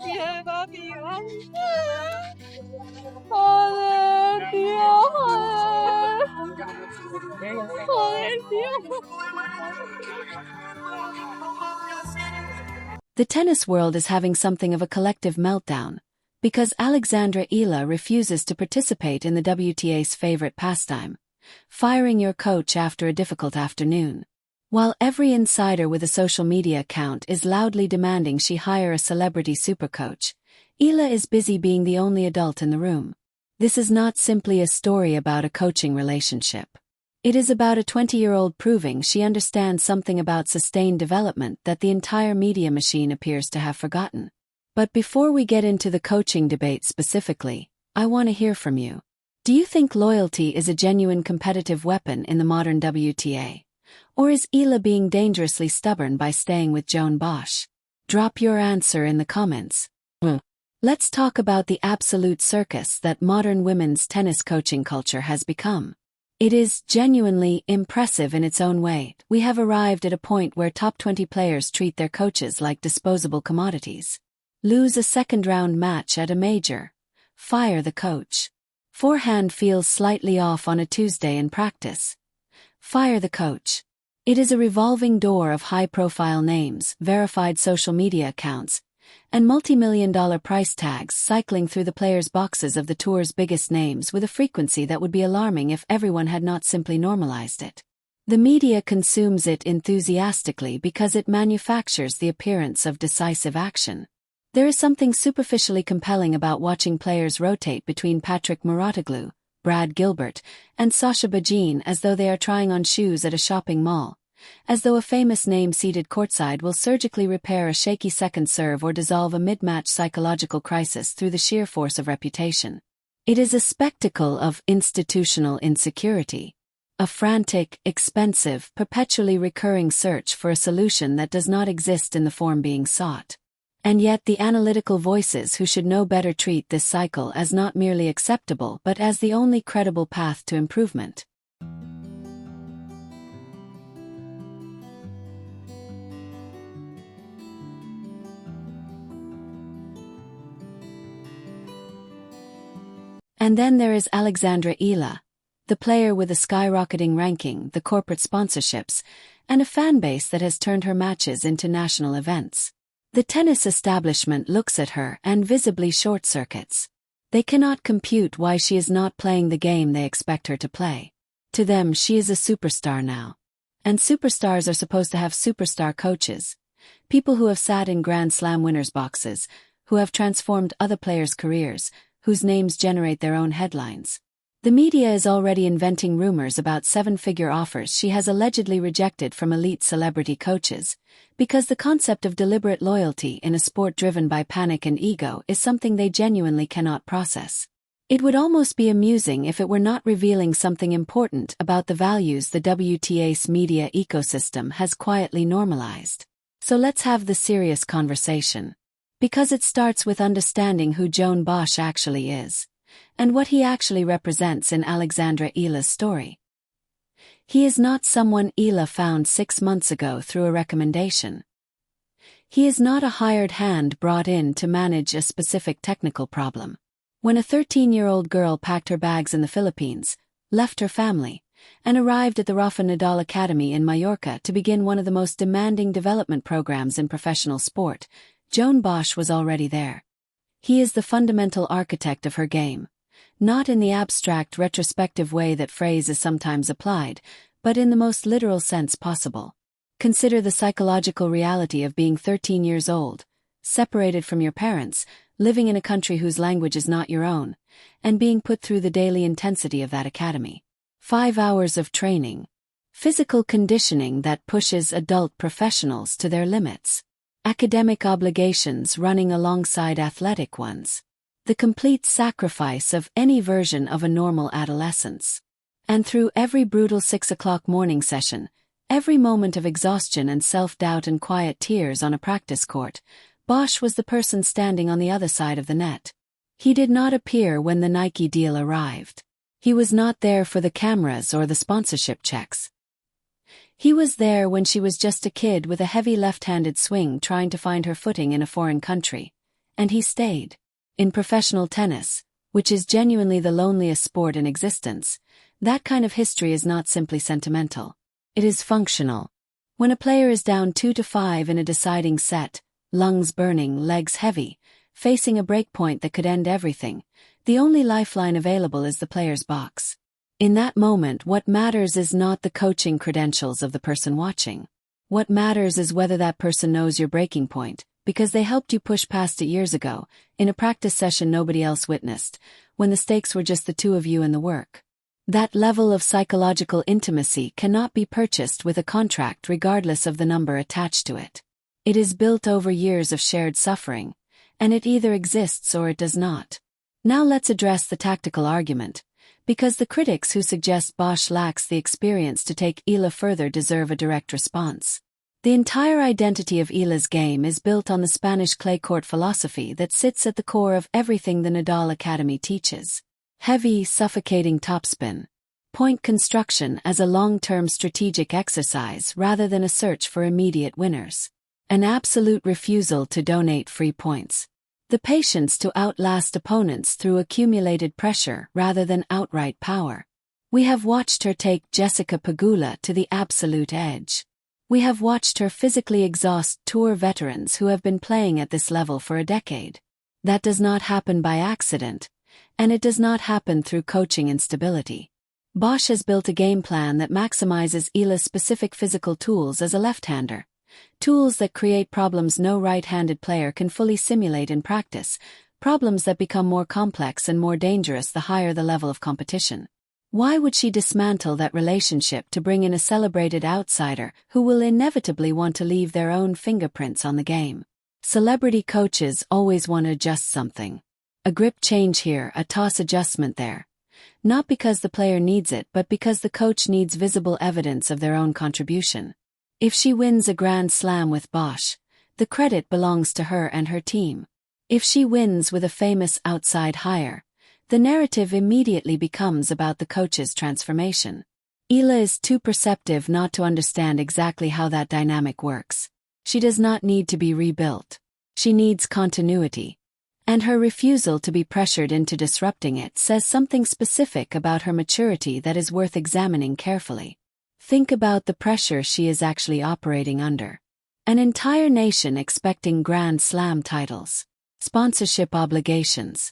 얘가 미워. 오늘 미워. 오늘 미워. The tennis world is having something of a collective meltdown, because Alexandra Eala refuses to participate in the WTA's favorite pastime, firing your coach after a difficult afternoon. While every insider with a social media account is loudly demanding she hire a celebrity supercoach, Eala is busy being the only adult in the room. This is not simply a story about a coaching relationship. It is about a 20-year-old proving she understands something about sustained development that the entire media machine appears to have forgotten. But before we get into the coaching debate specifically, I want to hear from you. Do you think loyalty is a genuine competitive weapon in the modern WTA? Or is Eala being dangerously stubborn by staying with Joan Bosch? Drop your answer in the comments. Let's talk about the absolute circus that modern women's tennis coaching culture has become. It is genuinely impressive in its own way. We have arrived at a point where top 20 players treat their coaches like disposable commodities. Lose a second-round match at a major. Fire the coach. Forehand feels slightly off on a Tuesday in practice. Fire the coach. It is a revolving door of high-profile names, verified social media accounts, and multi-million-dollar price tags cycling through the players' boxes of the tour's biggest names with a frequency that would be alarming if everyone had not simply normalized it. The media consumes it enthusiastically because it manufactures the appearance of decisive action. There is something superficially compelling about watching players rotate between Patrick Mouratoglou, Brad Gilbert, and Sasha Bajin as though they are trying on shoes at a shopping mall, as though a famous name seated courtside will surgically repair a shaky second serve or dissolve a mid-match psychological crisis through the sheer force of reputation. It is a spectacle of institutional insecurity, a frantic, expensive, perpetually recurring search for a solution that does not exist in the form being sought. And yet the analytical voices who should know better treat this cycle as not merely acceptable but as the only credible path to improvement. And then there is Alexandra Eala, the player with a skyrocketing ranking, the corporate sponsorships, and a fan base that has turned her matches into national events. The tennis establishment looks at her and visibly short-circuits. They cannot compute why she is not playing the game they expect her to play. To them, she is a superstar now. And superstars are supposed to have superstar coaches, people who have sat in Grand Slam winners' boxes, who have transformed other players' careers, whose names generate their own headlines. The media is already inventing rumors about seven-figure offers she has allegedly rejected from elite celebrity coaches, because the concept of deliberate loyalty in a sport driven by panic and ego is something they genuinely cannot process. It would almost be amusing if it were not revealing something important about the values the WTA's media ecosystem has quietly normalized. So let's have the serious conversation. Because it starts with understanding who Joan Bosch actually is, and what he actually represents in Alexandra Eala's story. He is not someone Eala found 6 months ago through a recommendation. He is not a hired hand brought in to manage a specific technical problem. When a 13-year-old girl packed her bags in the Philippines, left her family, and arrived at the Rafa Nadal Academy in Mallorca to begin one of the most demanding development programs in professional sport, Joan Bosch was already there. He is the fundamental architect of her game, not in the abstract retrospective way that phrase is sometimes applied, but in the most literal sense possible. Consider the psychological reality of being 13 years old, separated from your parents, living in a country whose language is not your own, and being put through the daily intensity of that academy. 5 hours of training. Physical conditioning that pushes adult professionals to their limits. Academic obligations running alongside athletic ones. The complete sacrifice of any version of a normal adolescence. And through every brutal 6 o'clock morning session, every moment of exhaustion and self-doubt and quiet tears on a practice court, Bosch was the person standing on the other side of the net. He did not appear when the Nike deal arrived. He was not there for the cameras or the sponsorship checks. He was there when she was just a kid with a heavy left-handed swing trying to find her footing in a foreign country. And he stayed. In professional tennis, which is genuinely the loneliest sport in existence, that kind of history is not simply sentimental. It is functional. When a player is down 2-5 in a deciding set, lungs burning, legs heavy, facing a breakpoint that could end everything, the only lifeline available is the player's box. In that moment, what matters is not the coaching credentials of the person watching. What matters is whether that person knows your breaking point, because they helped you push past it years ago, in a practice session nobody else witnessed, when the stakes were just the two of you and the work. That level of psychological intimacy cannot be purchased with a contract regardless of the number attached to it. It is built over years of shared suffering, and it either exists or it does not. Now let's address the tactical argument, because the critics who suggest Bosch lacks the experience to take Eala further deserve a direct response. The entire identity of Eala's game is built on the Spanish clay court philosophy that sits at the core of everything the Nadal Academy teaches. Heavy, suffocating topspin. Point construction as a long-term strategic exercise rather than a search for immediate winners. An absolute refusal to donate free points. The patience to outlast opponents through accumulated pressure rather than outright power. We have watched her take Jessica Pegula to the absolute edge. We have watched her physically exhaust tour veterans who have been playing at this level for a decade. That does not happen by accident, and it does not happen through coaching instability. Bosch has built a game plan that maximizes Eala's specific physical tools as a left-hander. Tools that create problems no right-handed player can fully simulate in practice, problems that become more complex and more dangerous the higher the level of competition. Why would she dismantle that relationship to bring in a celebrated outsider who will inevitably want to leave their own fingerprints on the game? Celebrity coaches always want to adjust something. A grip change here, a toss adjustment there. Not because the player needs it, but because the coach needs visible evidence of their own contribution. If she wins a Grand Slam with Bosch, the credit belongs to her and her team. If she wins with a famous outside hire, the narrative immediately becomes about the coach's transformation. Eala is too perceptive not to understand exactly how that dynamic works. She does not need to be rebuilt. She needs continuity. And her refusal to be pressured into disrupting it says something specific about her maturity that is worth examining carefully. Think about the pressure she is actually operating under. An entire nation expecting Grand Slam titles. Sponsorship obligations.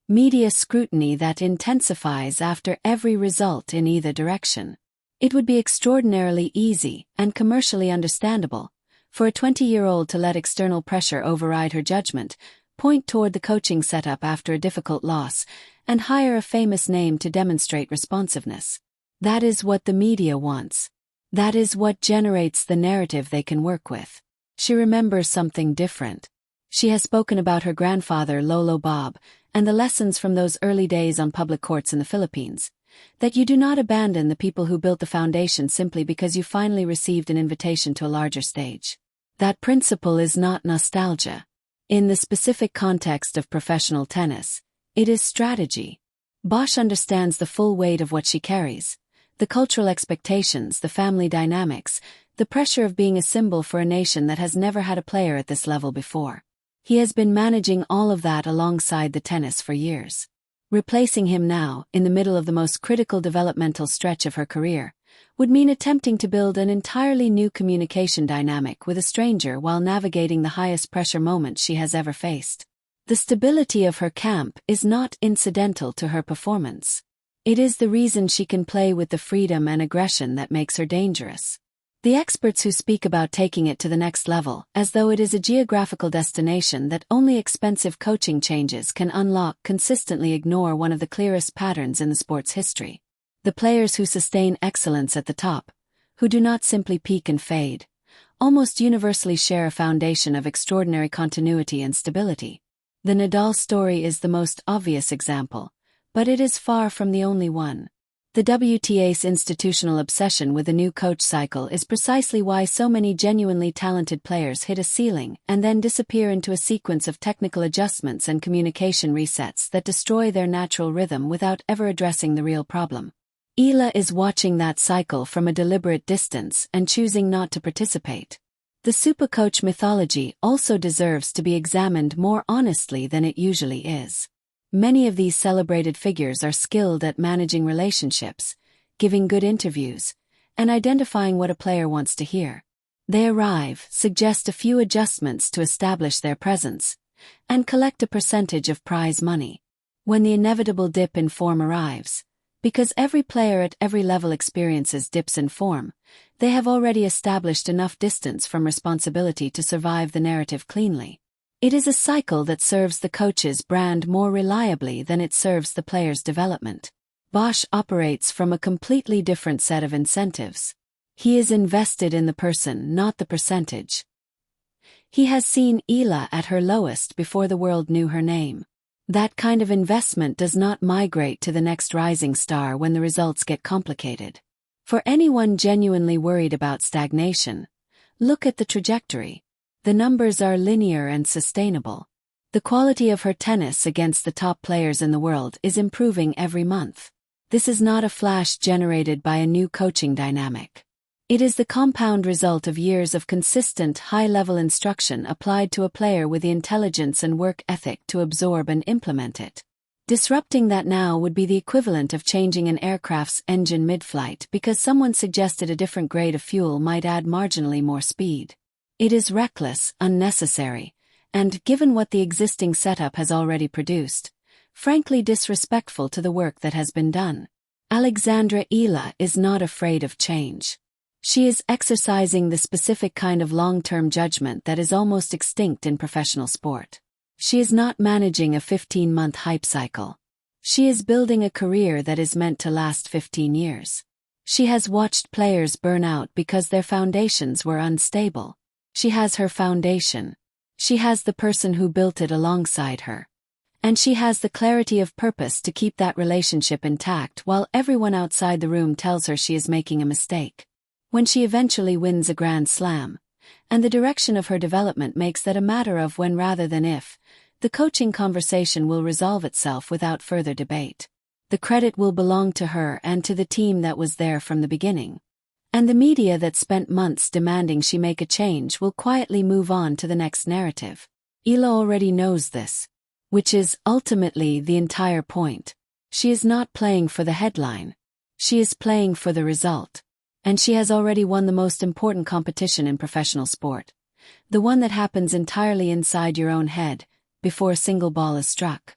Media scrutiny that intensifies after every result in either direction. It would be extraordinarily easy, and commercially understandable, for a 20-year-old to let external pressure override her judgment, point toward the coaching setup after a difficult loss, and hire a famous name to demonstrate responsiveness. That is what the media wants. That is what generates the narrative they can work with. She remembers something different. She has spoken about her grandfather Lolo Bob, and the lessons from those early days on public courts in the Philippines. That you do not abandon the people who built the foundation simply because you finally received an invitation to a larger stage. That principle is not nostalgia. In the specific context of professional tennis, it is strategy. Bosch understands the full weight of what she carries. The cultural expectations, the family dynamics, the pressure of being a symbol for a nation that has never had a player at this level before. He has been managing all of that alongside the tennis for years. Replacing him now, in the middle of the most critical developmental stretch of her career, would mean attempting to build an entirely new communication dynamic with a stranger while navigating the highest pressure moment she has ever faced. The stability of her camp is not incidental to her performance. It is the reason she can play with the freedom and aggression that makes her dangerous. The experts who speak about taking it to the next level, as though it is a geographical destination that only expensive coaching changes can unlock, consistently ignore one of the clearest patterns in the sport's history. The players who sustain excellence at the top, who do not simply peak and fade, almost universally share a foundation of extraordinary continuity and stability. The Nadal story is the most obvious example, but it is far from the only one. The WTA's institutional obsession with a new coach cycle is precisely why so many genuinely talented players hit a ceiling and then disappear into a sequence of technical adjustments and communication resets that destroy their natural rhythm without ever addressing the real problem. Eala is watching that cycle from a deliberate distance and choosing not to participate. The supercoach mythology also deserves to be examined more honestly than it usually is. Many of these celebrated figures are skilled at managing relationships, giving good interviews, and identifying what a player wants to hear. They arrive, suggest a few adjustments to establish their presence, and collect a percentage of prize money. When the inevitable dip in form arrives, because every player at every level experiences dips in form, they have already established enough distance from responsibility to survive the narrative cleanly. It is a cycle that serves the coach's brand more reliably than it serves the player's development. Bosch operates from a completely different set of incentives. He is invested in the person, not the percentage. He has seen Eala at her lowest before the world knew her name. That kind of investment does not migrate to the next rising star when the results get complicated. For anyone genuinely worried about stagnation, look at the trajectory. The numbers are linear and sustainable. The quality of her tennis against the top players in the world is improving every month. This is not a flash generated by a new coaching dynamic. It is the compound result of years of consistent, high-level instruction applied to a player with the intelligence and work ethic to absorb and implement it. Disrupting that now would be the equivalent of changing an aircraft's engine mid-flight because someone suggested a different grade of fuel might add marginally more speed. It is reckless, unnecessary, and, given what the existing setup has already produced, frankly disrespectful to the work that has been done. Alexandra Eala is not afraid of change. She is exercising the specific kind of long-term judgment that is almost extinct in professional sport. She is not managing a 15-month hype cycle. She is building a career that is meant to last 15 years. She has watched players burn out because their foundations were unstable. She has her foundation. She has the person who built it alongside her. And she has the clarity of purpose to keep that relationship intact while everyone outside the room tells her she is making a mistake. When she eventually wins a Grand Slam, and the direction of her development makes that a matter of when rather than if, the coaching conversation will resolve itself without further debate. The credit will belong to her and to the team that was there from the beginning. And the media that spent months demanding she make a change will quietly move on to the next narrative. Eala already knows this, which is ultimately the entire point. She is not playing for the headline. She is playing for the result. And she has already won the most important competition in professional sport. The one that happens entirely inside your own head, before a single ball is struck.